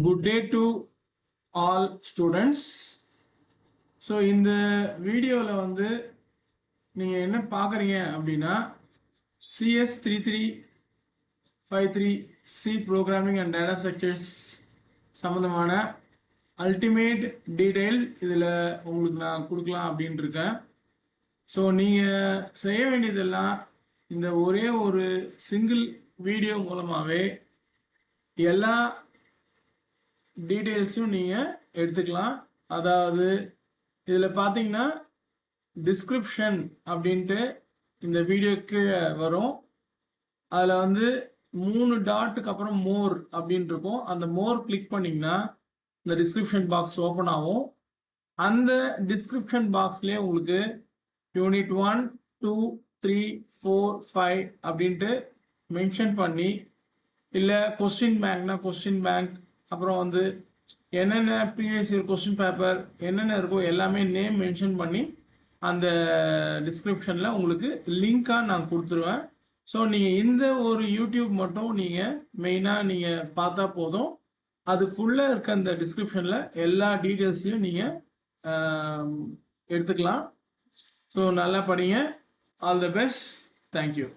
Good day to all students. So இந்த வீடியோவில் வந்து நீங்கள் என்ன பார்க்குறீங்க அப்படின்னா CS 3353 C programming and data structures சம்மந்தமான அல்டிமேட் டீட்டெயில் இதில் உங்களுக்கு நான் கொடுக்கலாம் அப்படின்ட்டு இருக்கேன். ஸோ நீங்கள் செய்ய வேண்டியதெல்லாம் இந்த ஒரே ஒரு சிங்கிள் வீடியோ மூலமாகவே எல்லா டீட்டெயில்ஸும் நீங்கள் எடுத்துக்கலாம். அதாவது இதில் பார்த்தீங்கன்னா டிஸ்கிரிப்ஷன் அப்படின்ட்டு இந்த வீடியோக்கு வரும். அதில் வந்து 3 டாட்டுக்கு அப்புறம் மோர் அப்படின்னு இருக்கும். அந்த மோர் கிளிக் பண்ணிங்கன்னா இந்த டிஸ்கிரிப்ஷன் பாக்ஸ் ஓப்பன் ஆகும். அந்த டிஸ்கிரிப்ஷன் பாக்ஸ்லேயே உங்களுக்கு யூனிட் 1, 2, 3, 4, 5 அப்படின்ட்டு மென்ஷன் பண்ணி, இல்லை கொஸ்டின் பேங்க்னா கொஸ்டின் பேங்க், அப்புறம் வந்து என்னென்ன ப்ரீவியஸ் இயர் கொஸ்டின் பேப்பர் என்னென்ன இருக்கோ எல்லாமே நேம் மென்ஷன் பண்ணி அந்த டிஸ்கிரிப்ஷனில் உங்களுக்கு லிங்காக நான் கொடுத்துருவேன். ஸோ நீங்கள் இந்த ஒரு யூடியூப் மட்டும் நீங்கள் மெயினாக நீங்கள் பார்த்தா போதும். அதுக்குள்ளே இருக்க அந்த டிஸ்கிரிப்ஷனில் எல்லா டீட்டெயில்ஸையும் நீங்கள் எடுத்துக்கலாம். ஸோ நல்லா படிங்க. All the best. தேங்க்யூ.